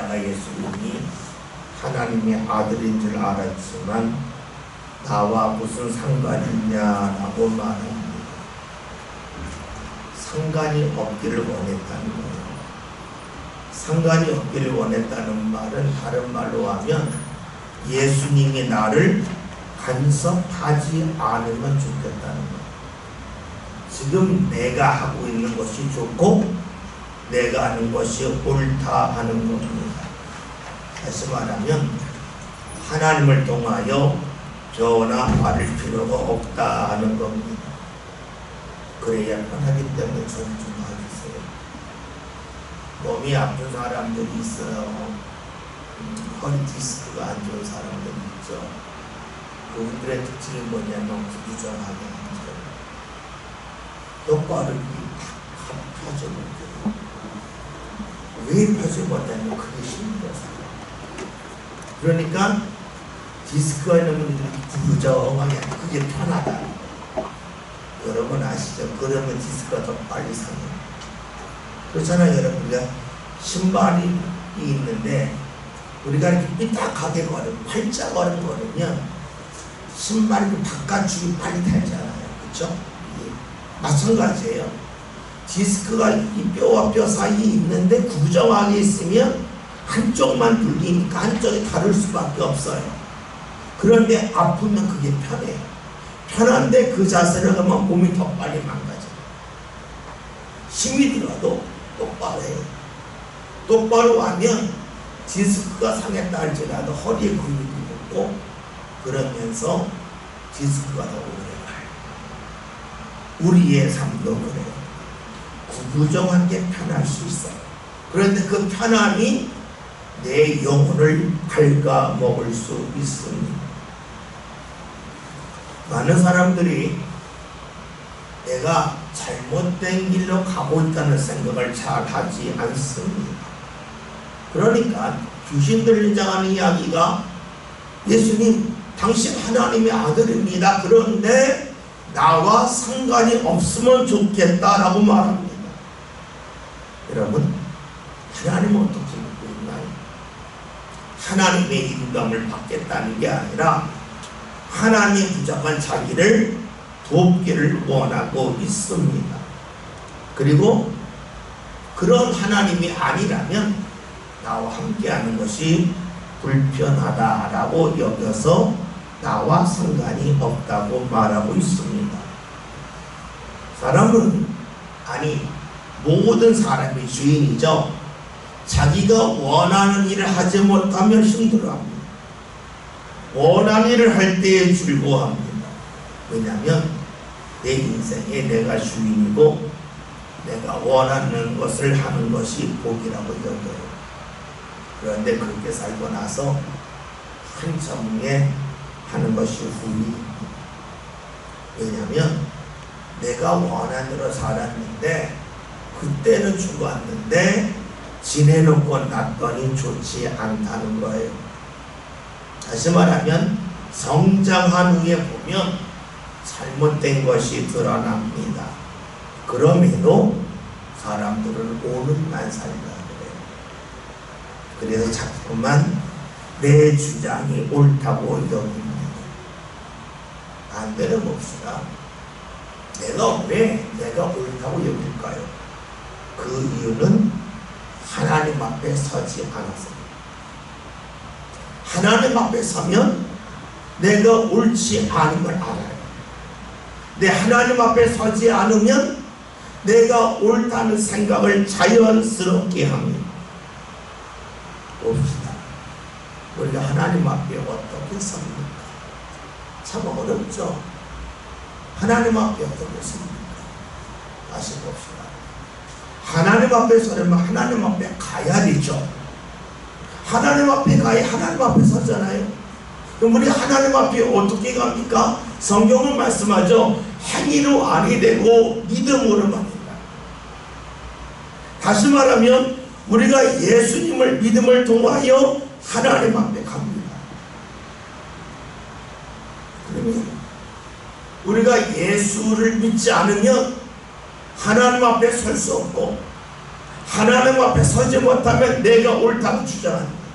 내가 예수님이 하나님의 아들인 줄 알았지만 나와 무슨 상관이 있냐라고 말합니다. 상관이 없기를 원했다는 거예요. 상관이 없기를 원했다는 말은 다른 말로 하면 예수님이 나를 간섭하지 않으면 좋겠다는 거예요. 지금 내가 하고 있는 것이 좋고 내가 하는 것이 옳다 하는 겁니다. 다시 말하면 하나님을 통하여 변화 받을 필요가 없다 하는 겁니다. 그래야 편하기 때문에 존중하겠어요. 몸이 아픈 사람들이 있어요. 허리 디스크가 안 좋은 사람들이 있죠. 그분들의 특징이 뭐냐면 부정하게 하죠. 똑바로 펴지 못해요. 왜 펴지 못하냐면 그게 힘들어서. 그러니까 디스크가 있는 분들이 부정하게 하면 그게 편하다. 여러분 아시죠? 그러면 디스크가 더 빨리 상해요. 그렇잖아요. 여러분 우리가 신발이 있는데 우리가 이렇게 삐딱하게 걸으면 팔자 걸으면 신발이 바깥쪽이 빨리 달잖아요. 그렇죠? 마찬가지예요. 디스크가 이 뼈와 뼈 사이에 있는데 구정하게 있으면 한쪽만 눌리니까 한쪽이 다를 수밖에 없어요. 그런데 아프면 그게 편해요. 편한데 그 자세를 하면 몸이 더 빨리 망가져요. 힘이 들어도 똑바로 해요. 똑바로 하면 디스크가 상했다 할지라도 허리에 근육이 붙고 그러면서 디스크가 더 오래 가요. 우리의 삶도 그래요. 구부정한 게 편할 수 있어요. 그런데 그 편함이 내 영혼을 갉아먹을 수 있습니다. 많은 사람들이 내가 잘못된 길로 가고 있다는 생각을 잘 하지 않습니다. 그러니까 귀신 들리자는 이야기가 예수님 당신 하나님의 아들입니다. 그런데 나와 상관이 없으면 좋겠다라고 말합니다. 여러분 하나님은 어떻게 믿고 있나요? 하나님의 인감을 받겠다는 게 아니라 하나님의 부족한 자기를 돕기를 원하고 있습니다. 그리고 그런 하나님이 아니라면 나와 함께하는 것이 불편하다라고 여겨서 나와 상관이 없다고 말하고 있습니다. 사람은 모든 사람이 주인이죠. 자기가 원하는 일을 하지 못하면 힘들어합니다. 원하는 일을 할 때에 즐거워합니다. 왜냐하면 내 인생에 내가 주인이고 내가 원하는 것을 하는 것이 복이라고 여겨요. 그런데 그렇게 살고 나서 한참 후에 하는 것이 후회입니다. 왜냐하면 내가 원하는 대로 살았는데 그때는 좋았는데 지내놓고 났더니 좋지 않다는 거예요. 다시 말하면 성장한 후에 보면 잘못된 것이 드러납니다. 그럼에도 사람들은 오늘만 살다 그래요. 그래서 자꾸만 내 주장이 옳다고 여깁니다. 반대로 봅시다. 내가 옳다고 여길까요? 그 이유는 하나님 앞에 서지 않아서. 하나님 앞에 서면 내가 옳지 않은 걸 알아요. 내 하나님 앞에 서지 않으면 내가 옳다는 생각을 자연스럽게 합니다. 봅시다. 우리가 하나님 앞에 어떻게 섭니까? 참 어렵죠. 하나님 앞에 어떻게 섭니까? 다시 봅시다. 하나님 앞에 서려면 하나님 앞에 가야 되죠. 하나님 앞에 가야 하나님 앞에 서잖아요. 그럼 우리 하나님 앞에 어떻게 갑니까? 성경은 말씀하죠. 행위로 아니 되고 믿음으로만 된다. 다시 말하면 우리가 예수님을 믿음을 통하여 하나님 앞에 갑니다. 그러면 우리가 예수를 믿지 않으면 하나님 앞에 설 수 없고 하나님 앞에 서지 못하면 내가 옳다고 주장하는 거예요.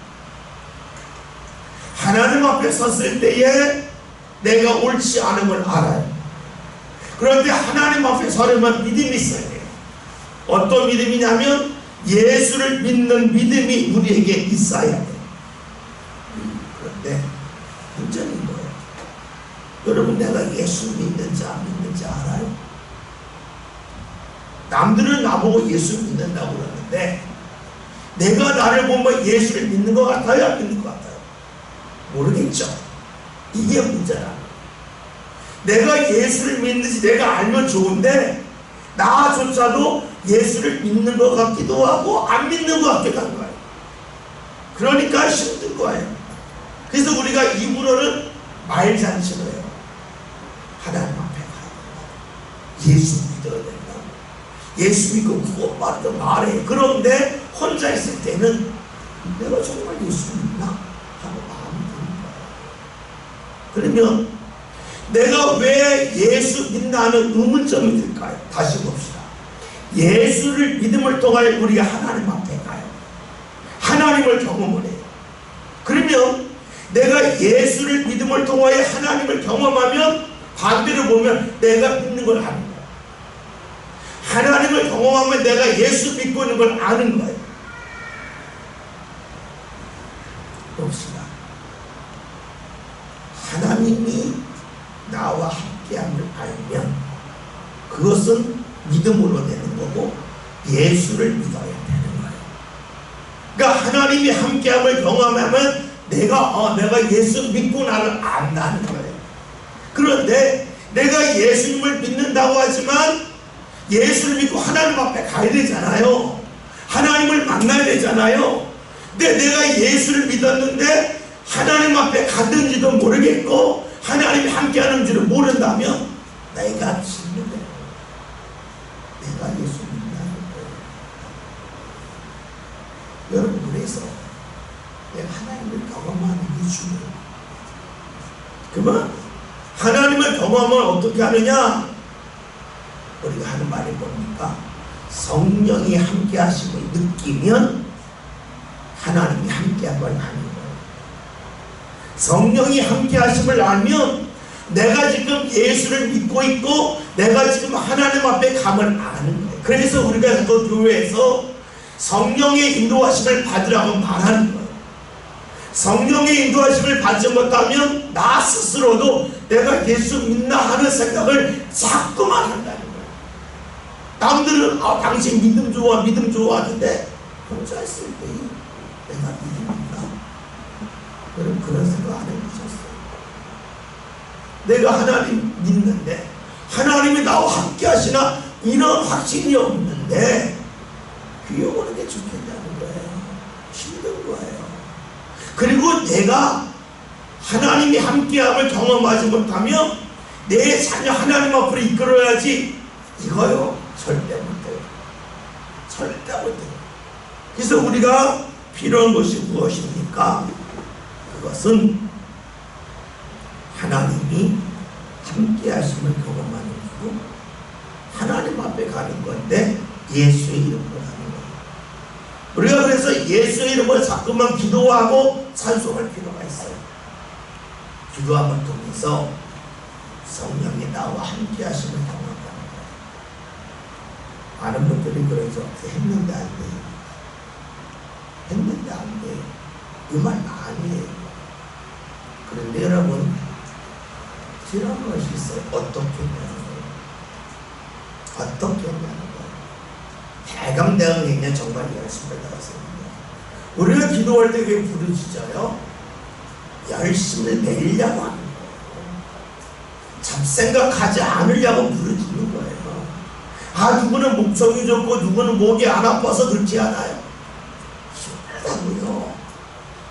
하나님 앞에 섰을 때에 내가 옳지 않은 걸 알아요. 그런데 하나님 앞에 서려면 믿음이 있어야 돼요. 어떤 믿음이냐면 예수를 믿는 믿음이 우리에게 있어야 돼요. 그런데 문제는 뭐예요? 여러분, 내가 예수 믿는지 안 믿는지 알아요? 남들은 나보고 예수 믿는다고 그러는데 내가 나를 보면 예수를 믿는 것 같아요? 안 믿는 것 같아요? 모르겠죠. 이게 문제라. 내가 예수를 믿는지 내가 알면 좋은데 나조차도 예수를 믿는 것 같기도 하고 안 믿는 것 같기도 한 거예요. 그러니까 힘든 거예요. 그래서 우리가 입으로는 말잔치를 해요. 하나님 앞에 가야 된다. 예수 믿어야 된다. 예수 믿고 그것만도 말해. 그런데 혼자 있을 때는 내가 정말 예수 믿나? 하고 마음이 드는 거예요. 그러면 내가 왜 예수 믿나는 의문점이 들까요? 다시 봅시다. 예수를 믿음을 통하여 우리가 하나님 앞에 가요. 하나님을 경험을 해요. 그러면 내가 예수를 믿음을 통하여 하나님을 경험하면 반대로 보면 내가 믿는 걸 아는 거예요. 하나님을 경험하면 내가 예수 믿고 있는 걸 아는 거예요. 봅시다. 하나님이 나와 함께함을 알면 그것은 믿음으로 되는 거고 예수를 믿어야 되는 거예요. 그러니까 하나님이 함께함을 경험하면 내가 예수 믿고 나를 안다는 거예요. 그런데 내가 예수님을 믿는다고 하지만 예수를 믿고 하나님 앞에 가야 되잖아요. 하나님을 만나야 되잖아요. 근데 내가 예수를 믿었는데 하나님 앞에 갔는지도 모르겠고 하나님이 함께하는 줄을 모른다면 내가 지는 거예요. 내가 예수 믿는다는 거예요. 여러분, 그래서 내가 하나님을 경험하는 게 중요해요. 그러면 하나님을 경험을 어떻게 하느냐? 우리가 하는 말이 뭡니까? 성령이 함께 하심을 느끼면 하나님이 함께 한 걸 아는 거예요. 성령이 함께 하심을 알면 내가 지금 예수를 믿고 있고 내가 지금 하나님 앞에 감을 아는 거예요. 그래서 우리가 그 교회에서 성령의 인도하심을 받으라고 말하는 거예요. 성령의 인도하심을 받지 못하면 나 스스로도 내가 예수 믿나 하는 생각을 자꾸만 한다는 거예요. 남들은 당신 믿음 좋아 하는데 혼자 있을 때 내가 믿음 있나? 여러분, 그런 생각 안 해보셨어요? 내가 하나님 믿는데 하나님이 나와 함께 하시나 이런 확신이 없는데 귀에 오는 게 좋겠다는 거예요. 힘든 거예요. 그리고 내가 하나님이 함께함을 경험하지 못하면 내 자녀 하나님 앞으로 이끌어야지 이거요 절대 못해요. 절대 못해요. 그래서 우리가 필요한 것이 무엇입니까? 그것은 하나님이 함께 하심을 경험하는 거고 하나님 앞에 가는 건데 예수의 이름으로 가는 거예요. 우리가 그래서 예수의 이름을 자꾸만 기도하고 찬송할 필요가 있어요. 기도함을 통해서 성령이 나와 함께 하심을 경험하는 거예요. 많은 분들이 그래서 했는데 안 돼요. 했는데 안 돼요. 이 말 많이 해요. 그런데 여러분, 필요한 것이 있어요. 어떻게 했냐는 거예요. 어떻게 했냐는 거예요. 대강대강했냐 정말 열심히 나갔습니다. 우리가 기도할 때 왜 부르짖어요? 열심을 내려고 하는 거예요. 잡생각하지 않으려고 부르짖는 거예요. 누구는 목청이 좋고 누구는 목이 안 아파서 그렇지 않아요. 힘들다고요.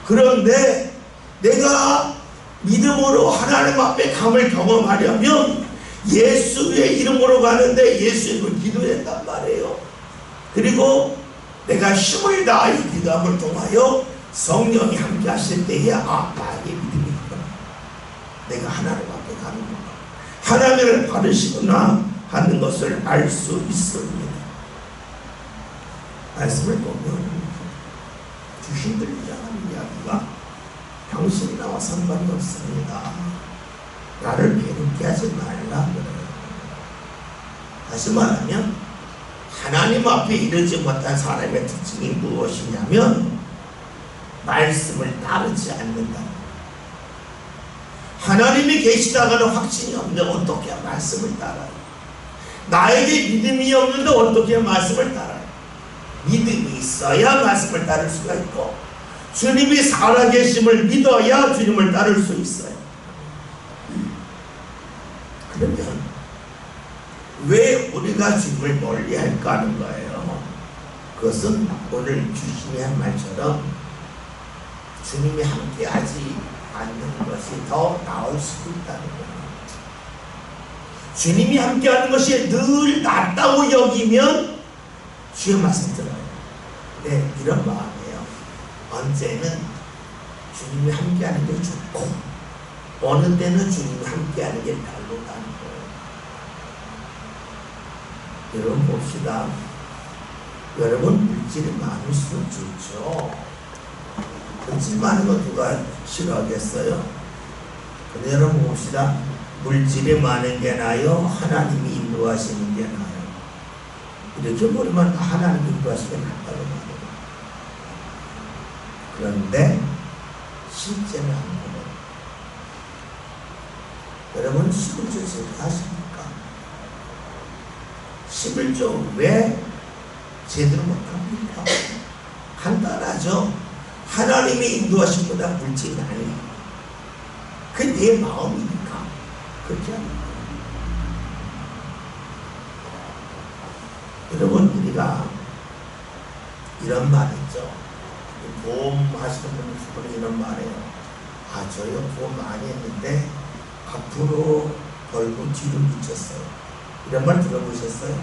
그런데 내가 믿음으로 하나님 앞에 감을 경험하려면 예수의 이름으로 가는데 예수의 이름으로 기도했단 말이에요. 그리고 내가 힘을 다하여 기도함을 통하여 성령이 함께 하실 때에 나에게 믿음이 있구나. 내가 하나님 앞에 가는구나. 하나님을 받으시구나 하는 것을 알 수 있습니다. 말씀을 보면 귀신들이라 하는 이야기가 당신이 나와 상관이 없습니다. 나를 괴롭게 하지 말라 그래요. 다시 말하면 하나님 앞에 이르지 못한 사람의 특징이 무엇이냐면 말씀을 따르지 않는다. 하나님이 계시다가는 확신이 없는데 어떻게 말씀을 따라요? 나에게 믿음이 없는데 어떻게 말씀을 따라요? 믿음이 있어야 말씀을 따를 수가 있고 주님이 살아계심을 믿어야 주님을 따를 수 있어요. 그러면 왜 우리가 주님을 멀리할까 하는 거예요. 그것은 오늘 주님이 한 말처럼 주님이 함께하지 않는 것이 더 나을 수도 있다는 거예요. 주님이 함께하는 것이 늘 낫다고 여기면 주의 말씀 들어요. 네, 이런 마음이에요. 언제는 주님이 함께하는 게 좋고 어느 때는 주님이 함께하는 게 별로다는 거예요. 여러분 봅시다. 여러분 물질이 많을수록 좋죠. 물질 많은 거 누가 싫어하겠어요? 근데 여러분 봅시다. 물질이 많은 게 나아요? 하나님이 인도하시는 게 나아요? 이렇게 보면 하나님이 인도하시는 게 낫다고 말해요. 그런데 실제는 안 그래요. 여러분 11조 제대로 하십니까? 11조 왜 제대로 못합니까? 간단하죠. 하나님이 인도하신 보다 물질이 아니에요. 그게 내 마음이니까 그렇게 합니다. 여러분 우리가 이런 말 있죠. 보험 하시는 분은 이런 말이에요. 아 저희가 보험 많이 했는데 앞으로 벌고 뒤로 미쳤어요. 이런 말 들어보셨어요?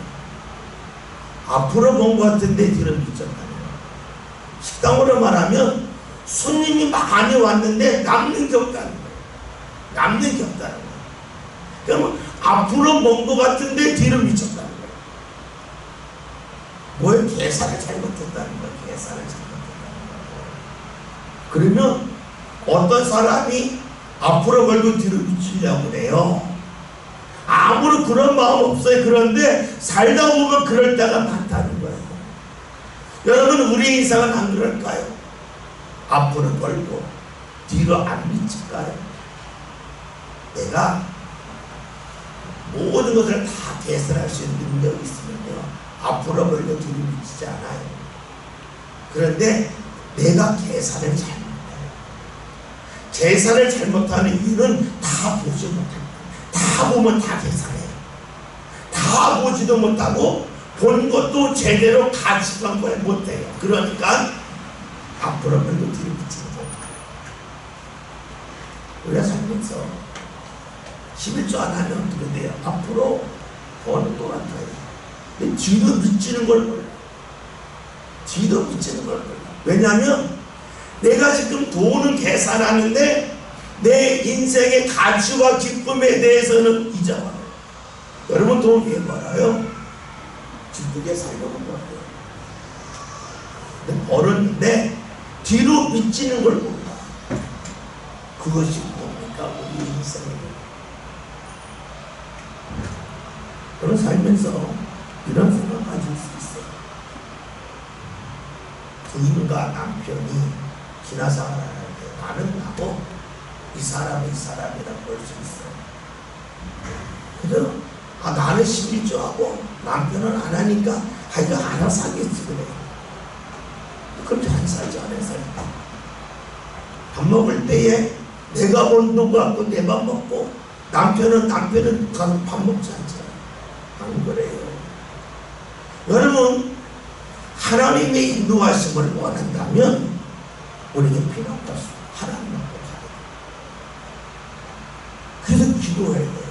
앞으로 본 것 같은데 뒤로 미쳤다는 거예요. 식당으로 말하면 손님이 많이 왔는데 남는 게 없다는 거예요. 남는 게 없다는 거예요. 그러면 앞으로 본 것 같은데 뒤로 미쳤다는 거예요. 뭘 계산을 잘못했다는 거예요. 계산을 잘못했다는 거예요. 그러면 어떤 사람이 앞으로 벌고 뒤로 미치려고 그래요. 아무런 그런 마음 없어요. 그런데 살다 보면 그럴 때가 많다는 거예요. 여러분 우리 인생은 안 그럴까요? 앞으로 벌고 뒤로 안 미칠까요? 내가 모든 것을 다 계산할 수 있는 능력이 있으면요 앞으로 벌고 뒤로 미치지 않아요. 그런데 내가 계산을 잘못해요. 계산을 잘못하는 이유는 다 보지 못해요. 다 보면 다 계산해요. 다 보지도 못하고 본 것도 제대로 가치관 걸 못해요. 그러니까 앞으로 벌고 뒤로 미치는 거예요. 우리가 살면서 11조 안 하면 어떻게 돼요? 앞으로 버는 것 같아요. 근데 뒤로 미치는 걸 몰라요. 뒤로 미치는 걸 몰라요. 왜냐하면 내가 지금 돈을 계산하는데 내 인생의 가치와 기쁨에 대해서는 잊어버려요. 여러분 돈 왜 벌어요? 기쁘게 살려고 벌어요. 근데 벌었는데 뒤로 미치는 걸 몰라. 그것이 뭡니까? 우리 인생입니다. 여러분 살면서 이런 생각 가질 수 있어요. 부인과 남편이 지나서 하는데 나는 나고 이 사람은 이 사람이라고 볼 수 있어요. 그래서 나는 11조 하고 남편은 안 하니까 이거 알아서 하겠지 그래. 그렇게 안 살지 안 해서 밥 먹을 때에 내가 본 돈 갖고 내 밥 먹고 남편은 가서 밥 먹지 않잖아요. 안 그래요. 여러분 하나님의 인도하심을 원한다면 우리에게 필요 없어. 하나님 앞에 가야 돼요. 그래서 기도해야 돼요.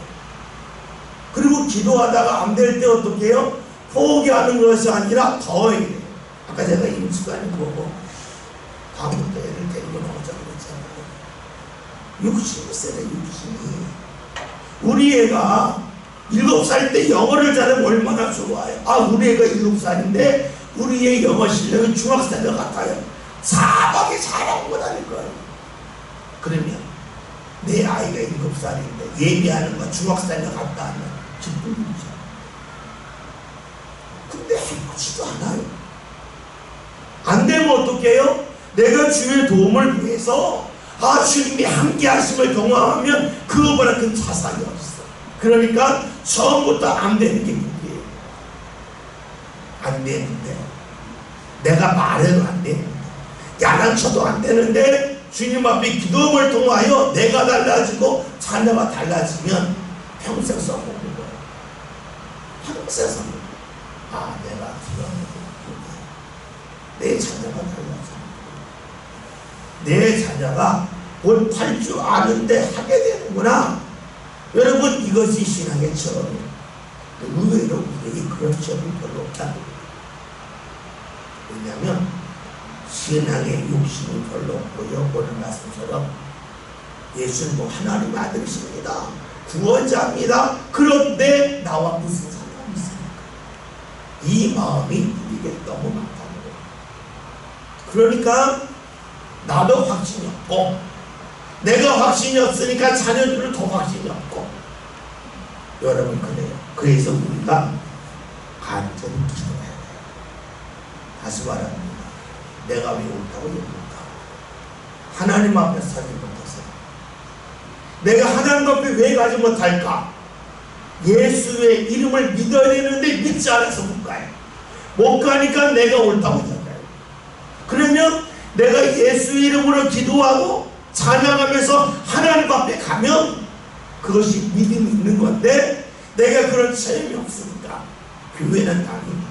그리고 기도하다가 안 될 때 어떻게 해요? 포기하는 것이 아니라 더 해야 돼요. 아까 제가 임수관이 보고 다음부터 애를 데리고 나오자고 그랬잖아요. 60세래 60이. 우리 애가 7살 때 영어를 잘하면 얼마나 좋아요. 우리 애가 7살인데 우리의 영어 실력이 중학생들 같아요. 사박이 잘하고 다닐 거예요. 그러면 내 아이가 7살인데 예비하는 거 중학생들 같다 하면 기쁨이죠. 근데 해보지도 않아요. 안 되면 어떻게 해요? 내가 주의 도움을 구해서 주님이 함께 하심을 경험하면 그거보다 큰 자산이 없어. 그러니까 처음부터 안 되는 게 문제예요. 안 되는데 내가 말해도 안 되는데 야단쳐도 안 되는데 주님 앞에 기도음을 통하여 내가 달라지고 자녀가 달라지면 평생 써먹는 거예요. 평생 써먹는 거예요. 내가 내 자녀가 달라져. 내 자녀가 곧 할 줄 아는데 하게 되는구나. 여러분, 이것이 신앙의 체험이에요. 의외로 우리에게 그런 체험이 별로 없다. 왜냐하면 신앙의 욕심이 별로 없고요. 오늘 말씀처럼 예수는 하나님의 아들이십니다. 구원자입니다. 그런데 나와 무슨 상관이 있습니까? 이 마음이 우리에게 너무 많다는 거예요. 그러니까 나도 확신이 없고 내가 확신이 없으니까 자녀들은 더 확신이 없고 여러분 그래요. 그래서 우리가 간절히 기도해야 돼요. 다시 말합니다. 내가 왜 옳다고 얘기할까? 하나님 앞에 서지 못해서 내가 하나님 앞에 왜 가지 못할까? 예수의 이름을 믿어야 되는데 믿지 않아서 못 가요. 못 가니까 내가 옳다고 생각해요. 그러면 내가 예수 이름으로 기도하고 찬양하면서 하나님 앞에 가면 그것이 믿음이 있는 건데 내가 그런 체험이 없으니까 교회는 아닙니다.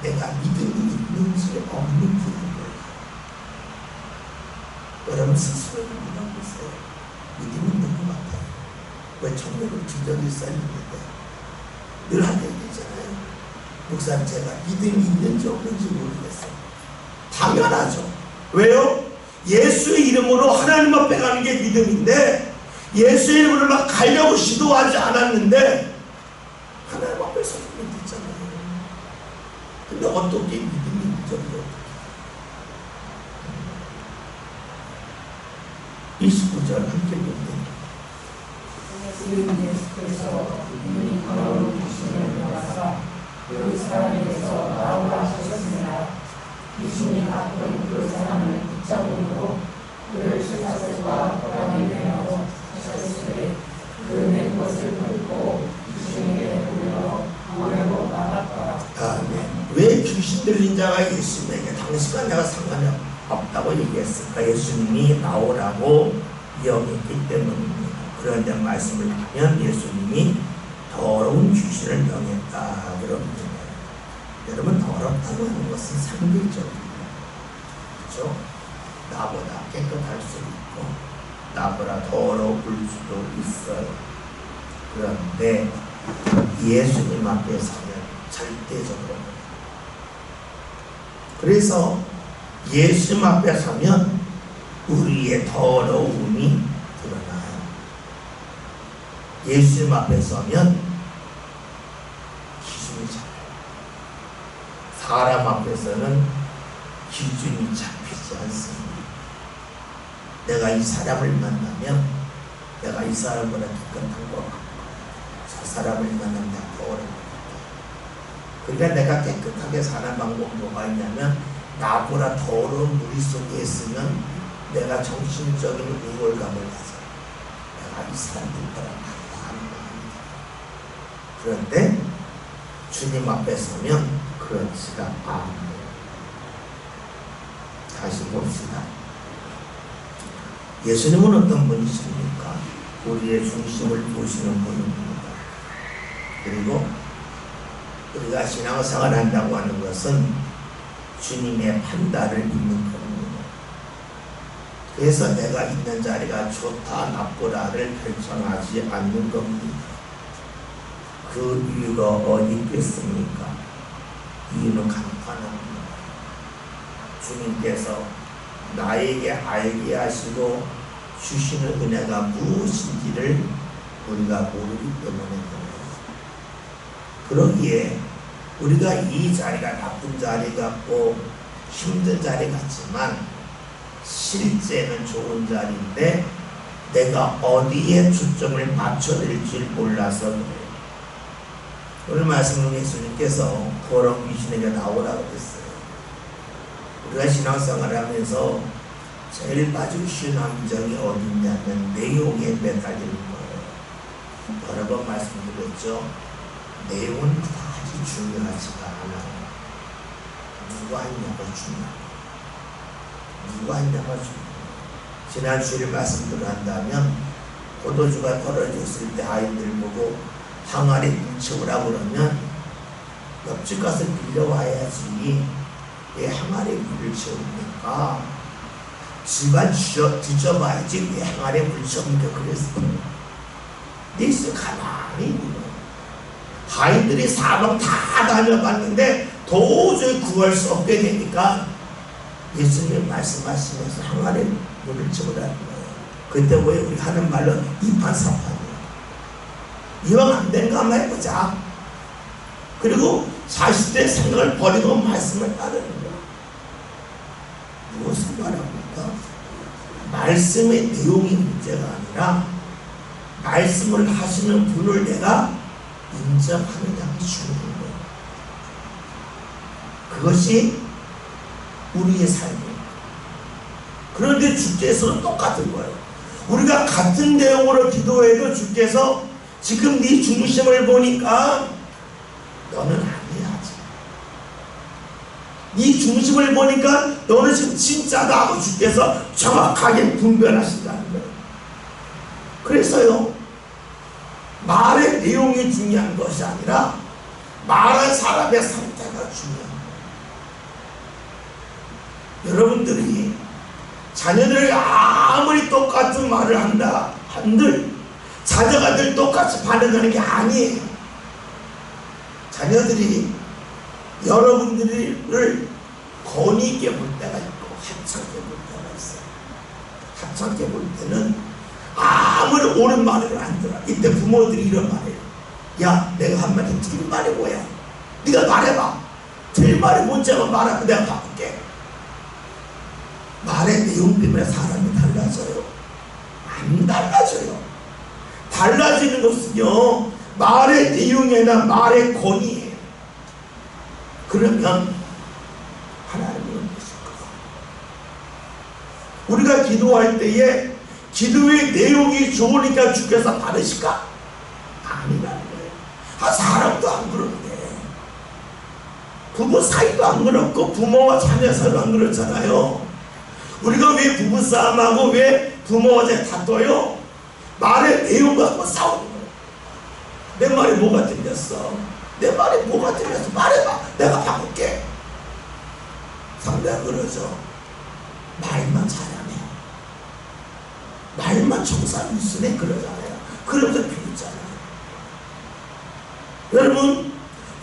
내가 믿음이 있는지 없는지 몰라요. 여러분 스스로 믿어보세요. 믿음이 있는 것 같아요. 왜 천국을 기적이 쌓이는데 늘 하는 얘기잖아요. 목사님 제가 믿음이 있는지 없는지 모르겠어요. 당연하죠. 왜요? 예수의 이름으로 하나님 앞에 가는 게 믿음인데 예수의 이름으로 막 가려고 시도하지 않았는데 하나님 앞에 서면 됐잖아요. 근데 어떻게 믿음이 있죠? 29절 함께 보세요. 예수께서 이미 걸어오시는 들어가서 그 사람에게서 나오라 하셨으나 귀신이 나쁜 그 사람을 붙잡음으로 그를 실사슬과 고라니 내어 하셨으되 그는 것을 긁고 귀신에게 돌려 보내고 나갔더라. 왜 귀신 들린 자가 예수님에게 당신과 내가 상관이 없다고 얘기했을까? 예수님이 나오라고 명했기 때문입니다. 그런데 말씀을 하면 예수님이 더러운 귀신을 명했다 그럽니다. 여러분, 더럽다고 하는 것은 상대적입니다. 그렇죠? 나보다 깨끗할 수 있고 나보다 더러울 수도 있어요. 그런데 예수님 앞에 서면 절대적으로 그래서 예수님 앞에 서면 우리의 더러움이 드러나요. 예수님 앞에 서면 기준이 잡혀요. 사람 앞에서는 기준이 잡히지 않습니다. 내가 이 사람을 만나면 내가 이 사람보다 깨끗한 것 같고 저 사람을 만나면 내가 더 어려운 것 같아요. 그러니까 내가 깨끗하게 사는 방법 뭐가 있냐면 나보다 더러운 무리 속에 있으면 내가 정신적인 우월감을 가져요. 내가 이 사람들보다 낫다 하는 겁니다. 그런데 주님 앞에 서면 그렇지가 않아요. 다시 봅시다. 예수님은 어떤 분이십니까? 우리의 중심을 보시는 분입니다. 그리고 우리가 신앙생활을 한다고 하는 것은 주님의 판단을 믿는 겁니다. 그래서 내가 있는 자리가 좋다 나쁘다를 결정하지 않는 겁니다. 그 이유가 어디 있겠습니까? 이유는 간단합니다. 주님께서 나에게 알게 하시고 주시는 은혜가 무엇인지를 우리가 모르기 때문에 그래요. 그러기에 우리가 이 자리가 나쁜 자리 같고 힘든 자리 같지만 실제는 좋은 자리인데 내가 어디에 초점을 맞춰야 될지 몰라서 그래요. 오늘 말씀은 예수님께서 더러운 귀신에게 나오라고 했어요. 우리가 신앙생활을 하면서 제일 빠지기 쉬운 함정이 어딨냐면 내용에 매달리는 거예요. 여러 번 말씀드렸죠. 내용은 그다지 중요하지가 않아요. 누가 했냐가 중요해요. 누가 했냐가 중요해요. 지난 주일 말씀대로 한다면 포도주가 떨어졌을 때 아이들 보고 항아리 물 채우라고 그러면 옆집 가서 빌려와야지 왜 항아리 물을 채웁니까? 집안 뒤져봐야지 왜 항아리 물 채웁니까? 그랬어요. 니스 가만히 있는 거예요. 아이들이 사방 다 다녀봤는데 도저히 구할 수 없게 되니까 예수님이 말씀하시면서 항아리 물을 채우라는 거예요. 그때 왜 우리 하는 말로 이판사판이에요. 이왕 안 된 거 한번 해보자. 그리고 40대 생각을 버리고 말씀을 따르는 거예요. 무엇을 말합니까? 말씀의 내용이 문제가 아니라 말씀을 하시는 분을 내가 인정하느냐가 중요한 거예요. 그것이 우리의 삶이에요. 그런데 주께서는 똑같은 거예요. 우리가 같은 내용으로 기도해도 주께서 지금 네 중심을 보니까 너는 아니야지. 네 중심을 보니까 너는 지금 진짜다 하고 주께서 정확하게 분별하신다는 거예요. 그래서요, 말의 내용이 중요한 것이 아니라 말한 사람의 상태가 중요한 거예요. 여러분들이 자녀들에게 아무리 똑같은 말을 한다 한들 자녀가 늘 똑같이 반응하는 게 아니에요. 자녀들이 여러분들을 권위 있게 볼 때가 있고 하찮게 볼 때가 있어요. 하찮게 볼 때는 아무리 옳은 말을 안 들어. 이때 부모들이 이런 말이에요. 야, 내가 한마디 틀린 말이 뭐야? 네가 말해봐. 틀린 말이 뭔지 한번 말하면 내가 바꿀게. 말의 내용 때문에 사람이 달라져요? 안 달라져요. 달라지는 것은요, 말의 내용이나 말의 권위예요. 그러면 하나님이 어떠실까? 우리가 기도할 때에 기도의 내용이 좋으니까 주께서 받으실까? 아니라는 거예요. 사람도 안 그러는데 부부 사이도 안 그렇고 부모와 자녀 사이도 안 그렇잖아요. 우리가 왜 부부싸움하고 왜 부모와 자녀 다퉈요? 말의 내용 갖고 싸우는 거예요. 내 말이 뭐가 들렸어? 내 말이 뭐가 들렸어? 말해봐. 내가 바꿀게. 상대가 그러죠. 말만 잘하네. 말만 정상일수네 그러잖아요. 그러면서 비웃잖아요. 여러분,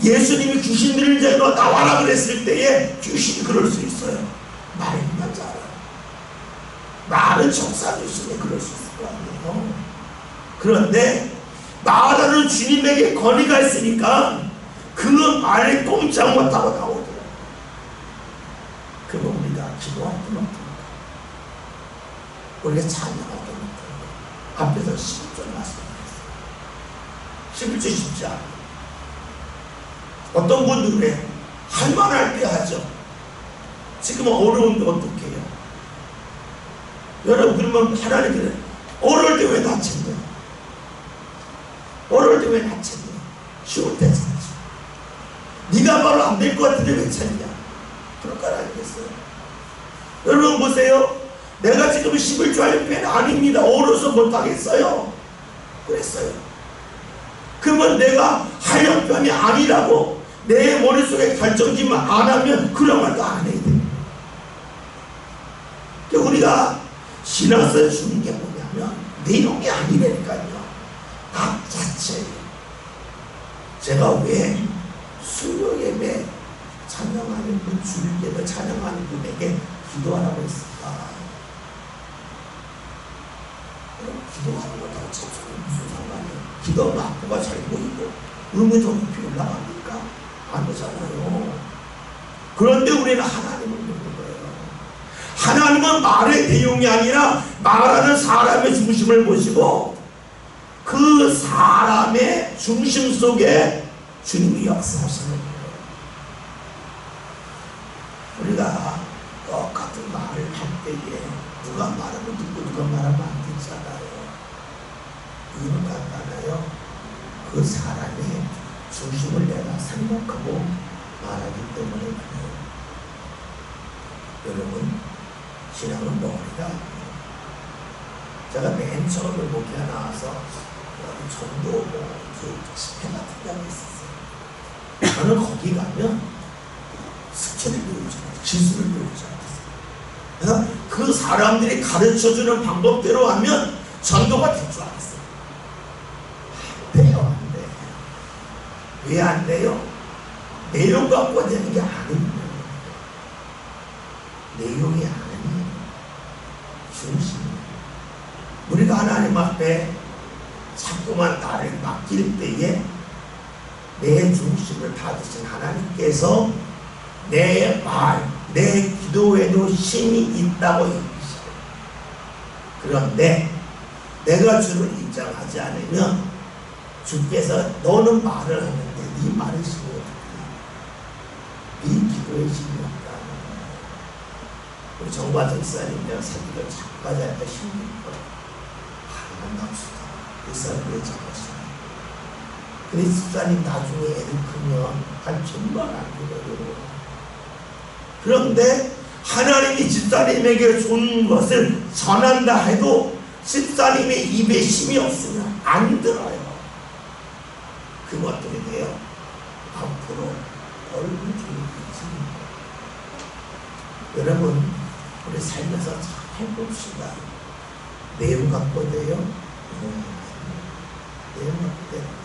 예수님이 귀신들을 이제 너 나와라 그랬을 때에 귀신이 그럴 수 있어요. 말만 잘하네. 말은 정상일수네 그럴 수 있을 거 아니에요. 그런데 말하는 주님에게 권위가 있으니까 그 말에 꼼짝 못하고 나오더라고요. 그럼 우리가 기도할 때 못합니다. 우리가 찬양할 때 못합니다. 앞에서 11절 말씀드렸어요. 11절 쉽지 않아요. 어떤 분들은 그래. 할만할 때 하죠. 지금은 어려운데 어떻게 해요? 여러분, 그러면 하나님 그래. 어려울 때 왜 다쳤냐? 어려울 때 왜 다쳤냐? 쉬울 때 찾지. 네가 바로 안 될 것 같은데 왜 찾냐? 그럴 거 아니겠어요? 여러분 보세요. 내가 지금 11조 할 때는 아닙니다. 어려서 못하겠어요. 그랬어요. 그러면 내가 할 형편이 아니라고 내 머릿속에 결정짓만 안 하면 그런 말도 안 해야 돼요. 우리가 신앙서 주는 게 뭐냐면 내용이 아니라니까요. 악 자체예요. 제가 왜 수요 예배 찬양하는 분, 주일 예배 찬양하는 분에게 기도하라고 했을까? 기도하는 것하고 찬송이 무슨 상관이에요? 기도하면 악보가 잘 보이고 음의 높이 올라갑니까? 안 되잖아요. 그런데 우리는 하나님을 믿는 거예요. 하나님은 말의 내용이 아니라 말하는 사람의 중심을 보시고 그 사람의 중심 속에 주님이 역사하시는 거예요. 우리가 똑같은 말을 할 때에 누가 말하면 듣고 누가 말하면 안 듣잖아요. 이유는 간단해요. 그 사람의 중심을 내가 생각하고 말하기 때문에 그래요. 여러분, 신앙은 머리가 아니에요. 제가 맨 처음에 목회에 나와서 전도 집회 같은 데 있었어요. 저는 거기 가면 스킬을 배우지 않았어요. 기술을 배우지 않았어요. 그래서 그 사람들이 가르쳐주는 방법대로 하면 전도가 될 줄 알았어요. 안 돼요, 안 돼요. 왜 안 돼요? 내용 갖고 되는 게 아닙니다. 내용이 아니에요. 중심이에요. 우리가 하나님 앞에 자꾸만 나를 맡길 때에 내 중심을 받으신 하나님께서 내 말, 내 기도에도 힘이 있다고 얘기하시죠. 그런데 내가 주를 인정하지 않으면 주께서 너는 말을 하는데 네 말에 힘이 없다. 네 기도에 힘이 없다. 우리 정과정 사님이랑 사귀가 작가자니까 힘이 있고 만납시다. 그 사람들의 작가시다. 근데 집사님 나중에 애를 크면 한 정말 안 되거든요. 그런데 하나님이 집사님에게 준 것을 전한다 해도 집사님의 입에 힘이 없으면 안 들어요. 그럼 어떻게 돼요? 앞으로 얼굴 주입니다. 여러분, 우리 살면서 잘 해봅시다. 내용 갖고 돼요? 내용 갖고 돼요.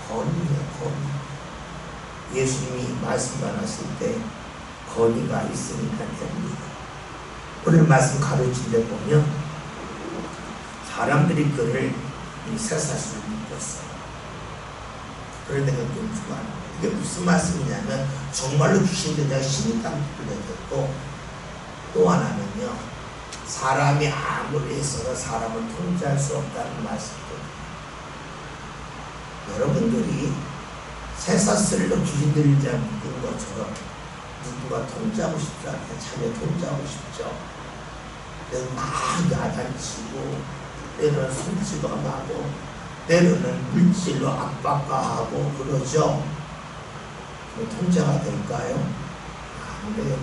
권위예요, 권위. 예수님이 말씀만 하실 때 권위가 있으니까 됩니다. 오늘 말씀 가르칠 때 보면 사람들이 그를 쇠사슬을 묶었어요. 그런데 그건 좀 좋아하는 거예요. 이게 무슨 말씀이냐면 정말로 귀신들 내가 신이 감기고 또 하나는요, 사람이 아무리 했어도 사람을 통제할 수 없다는 말씀입니다. 여러분들이 쇠사슬로 귀신들을 묶은 것처럼 누군가 통제하고 싶지 않아요. 자기가 통제하고 싶죠. 그래서 막 야단치고 때로는 손찌가 나고 때로는 물질로 압박가하고 그러죠. 통제가 될까요? 안 돼요.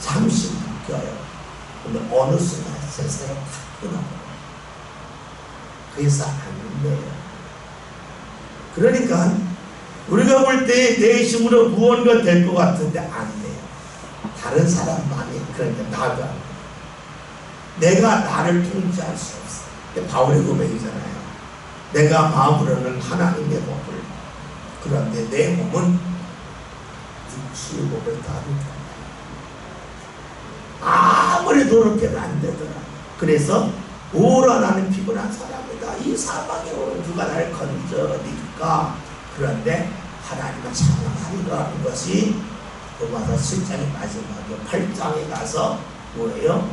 잠시 묶여요. 근데 어느 순간 세상에 탁 끊어요. 그래서 안 돼요. 그러니까 우리가 볼 때 내 힘으로 무언가 될 것 같은데 안 돼요. 다른 사람만이 그러니까 나도 안 돼요. 내가 나를 통제할 수 없어. 근데 바울의 고백이잖아요. 내가 마음으로는 하나님의 법을, 그런데 내 몸은 육체의 법을 따르다. 아무리 노력해도 안 되더라. 그래서 오라 나는 피곤한 사람이다. 이 사방에 오는 누가 나를 건져니까. 그런데 하나님은 찬양하리라 하는 것이 로마서 7장의 마지막에 8장에 가서 뭐예요?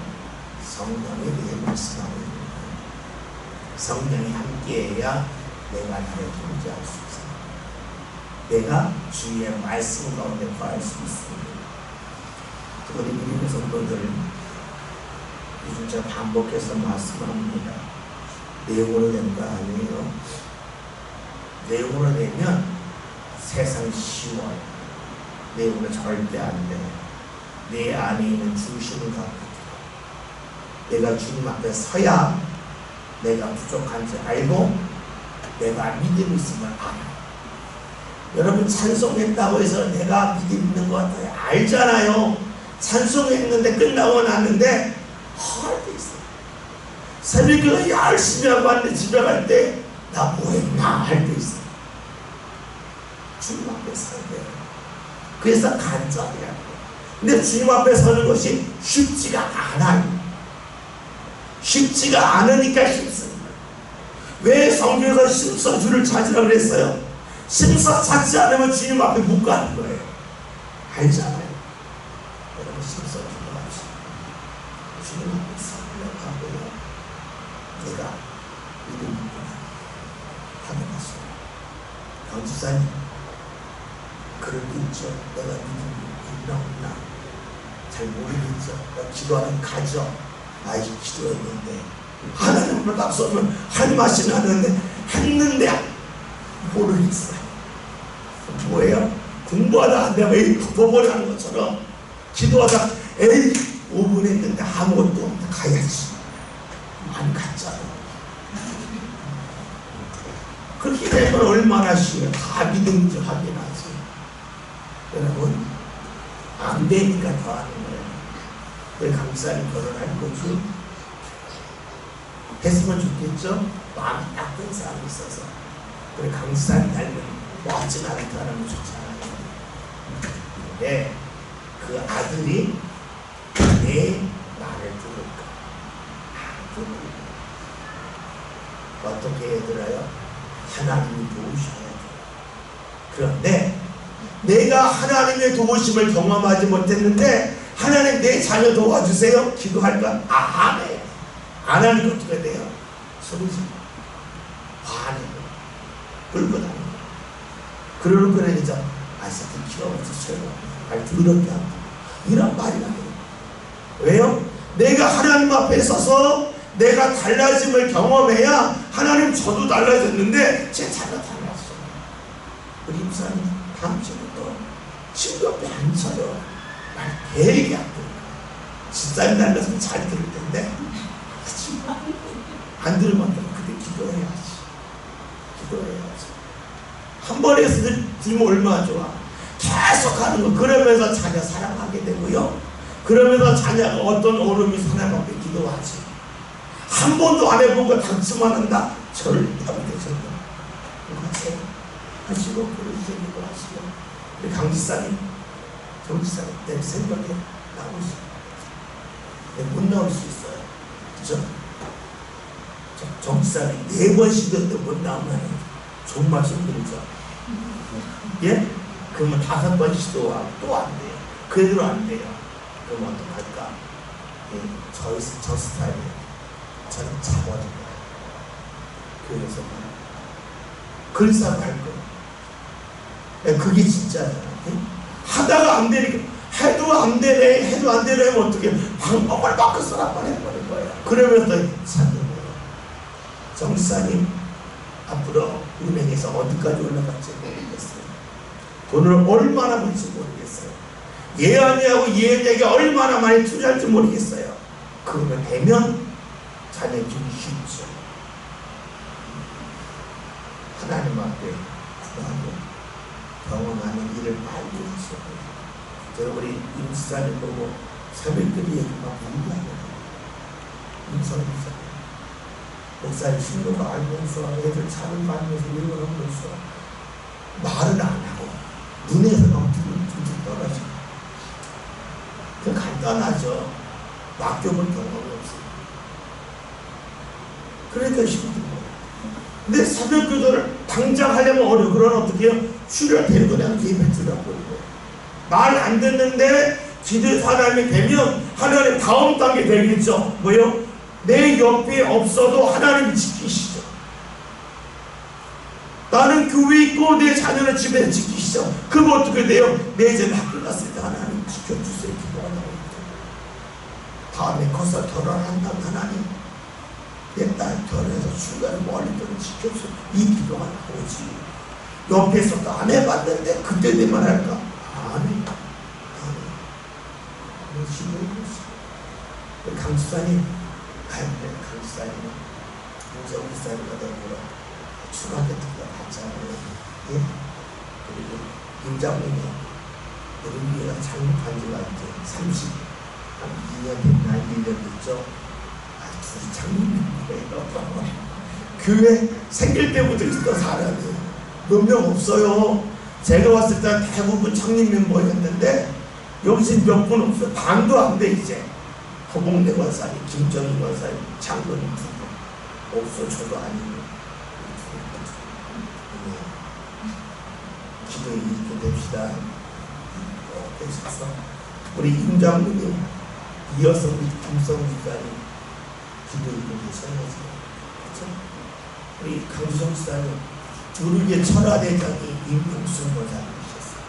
성령에 대해 말씀하고 있는 거예요. 성령이 함께해야 내가 나를 통제할 수 있어요. 내가 주의 말씀 가운데 거할 수 있습니다. 우리 믿음의 성도들, 요즘 제가 반복해서 말씀합니다. 내용으로 되는 거 아니에요. 내용으로 되면 세상이 쉬워요. 내용으로 절대 안 돼요. 내 안에 있는 중심을 갖고 내가 주님 앞에 서야 내가 부족한지 알고 내가 믿음이 있음을 알아요. 여러분 찬송했다고 해서 내가 믿음 있는 것 같아요. 알잖아요. 찬송했는데 끝나고 났는데 할 때 있어요. 새벽에 열심히 하고 왔는데 집에 갈 때 나 뭐했나 할 때 있어요. 주님 앞에 서야 돼요. 그래서 간절해야 돼요. 근데 주님 앞에 서는 것이 쉽지가 않아요. 쉽지가 않으니까 힘씁니다. 왜 성경에서 심서주를 찾으라고 그랬어요? 심서 찾지 않으면 주님 앞에 못 가는 거예요. 알잖아요. 여러분 심서 기도합시다. 주님 앞에 서려고 내가 믿음이구나 확인하시고 강지사님 그럴 때 있죠. 내가 믿음이 있나 없나 잘 모르겠죠. 기도하는 가죠. 아이 기도했는데 하나님을 앞서면 할 맛이 나는데 했는데 모르겠어요. 뭐예요? 공부하다 안 되면 에이 버버리하는 것처럼 기도하다 에이 5분 했는데 아무것도 없는데 가야지. 안 갔잖아. 그렇게 되면 얼마나 쉬워요. 다 믿음인지 확인하지. 여러분 안 되니까 더 하는 거예요. 왜 강사님 결혼할 거지? 했으면 좋겠죠? 마음이 나쁜 사람이 있어서. 그래 강사님 닮은 멋진 아들 하면 좋잖아요. 근데 그 아들이 내 말을 들을까? 어떻게 해야 들어요? 하나님이 도우셔야 돼요. 그런데 내가 하나님의 도우심을 경험하지 못했는데 하나님 내 자녀 도와주세요. 기도할까? 아멘. 안 하니까 어떻게 돼요? 소리지. 반해요. 끌고 다니고. 그러는 거는 이제 새끼 키워서 소용 말 더럽게 한다. 이런 말이 나요. 왜요? 내가 하나님 앞에 서서 내가 달라짐을 경험해야 하나님 저도 달라졌는데 제 자녀 달랐어요. 우리 임사님 다음 주부터 친구 옆에 앉혀요. 말 되게 안 들어요. 집사님 달라서는 잘 들을 텐데 안 들으면 그때 기도해야지. 기도해야지. 한 번에 들면 얼마나 좋아. 계속 하는 거. 그러면서 자녀 사랑하게 되고요. 그러면서 자녀가 어떤 어른이 하나님 앞에 기도하지. 한 번도 안 해본 거 당치만 한다. 절대 못해서 하세요. 하시고 그러시고 하시고. 우리 강지사님 정지사님 내 생각에 나올 수 못 나올 수 있어요. 그죠? 정지사님 4번 시도도 못 나오면 정말 힘들죠. 예? 그러면 5번 시도하고 또 안 돼요. 그대로 안 돼요. 그럼 어떡할까? 예, 저 스타일이에요. 저는 잡아준 거예요. 그래서 글싸고 할 거예요. 예, 그게 진짜잖아요. 예? 하다가 안 되니까 해도 안 되네, 해도 안 되네 하면 어떻게 방법을 바꿔서 한번 해버린 거예요. 그러면서 찾는 거예요. 정지사님 앞으로 은행에서 어디까지 올라갈지 모르겠어요. 돈을 얼마나 벌지 모르겠어요. 예언이하고 예언에게 얼마나 많이 투자할지 모르겠어요. 그러면 되면 자녀 주기 쉽죠. 하나님 앞에 구하고 경험하는 일을 빨리 하시고. 제가 우리 임수사님 보고 새벽들이 막 공부하거든요. 임수사님 목사님 신도가 알면서 애들 차를 가면서 이런 걸 하면서 말을 안 하고 눈에서 막 둥둥 떨어지고. 그 간단하죠. 맡겨본 경험이 없어요. 그러니까 힘든 거예요. 근데 새벽 기도를 당장 하려면 어려워. 그러면 어떻게 해요? 주를 데리고 그냥 예배 드려버리고 거예요. 말 안 듣는데 기도 사람이 되면 하나님 다음 단계 되겠죠. 뭐요? 내 옆에 없어도 하나님이 지키시죠. 나는 교회에 있고 내 자녀는 집에서 지키시죠. 그럼 어떻게 돼요? 내 집 학교 갔을 때 하나님 지켜주세요. 기도가 나오죠. 다음에 커서 결혼한다면 하나님 내 딸 결혼해서 중간에 멀리 좀 지켜주세요. 이 기도가 나오지. 옆에서도 안 해봤는데 그때 되면 할까? 안 해. 강수사님, 강수사님은 우리 사님과 더불어 중학교 때가 같잖아요. 예? 그리고 임장님이 우리 위에가 장립한 지가 이제 2년 됐나 1년 됐죠. 둘이 장립이에요. 교회 생길 때부터 있던 사람이 몇 명 없어요. 제가 왔을 때 대부분 창립 멤버였는데 여기서 몇 분 없어요. 반도 안 돼 이제. 허봉대 권사님, 김정희 권사님, 장로님 2분. 없어 저도 아니고. 기도에 이렇게 됩시다. 되셔서 우리 임장님이 이어서 우리 김성기까지 기도하고 계셔야죠. 그렇죠? 우리 강수정 지사님 우리의 천하대장이 임용수 모자이셨어요.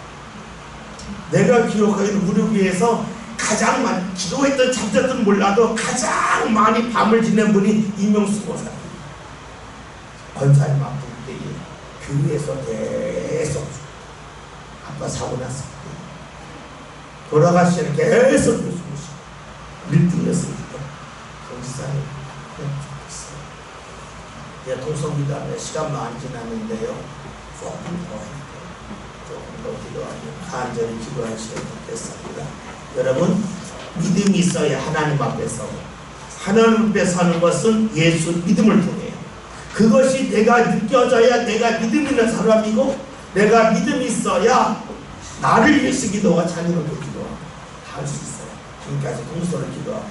내가 기억하기는 우리 교회에서 가장 많이 기도했던 잠잤던 몰라도 가장 많이 밤을 지낸 분이 임용수 모자입니다. 권사님 아플 때에 교회에서 계속 아빠 사고 났을 때 돌아가시는 계속 주무시고 밀등했으니까 권사님 좋겠어요. 동성기도하면 시간 많이 지났는데요. 조금 더 기도하고 간절히 기도하셔야 되겠습니다. 여러분 믿음이 있어야 하나님 앞에서 하나님 앞에 사는 것은 예수 믿음을 통해요. 그것이 내가 느껴져야 내가 믿음 있는 사람이고 내가 믿음이 있어야 나를 위해서 기도와 자녀를 기도하고 다 할 수 있어요. 지금까지 동서를 기도하고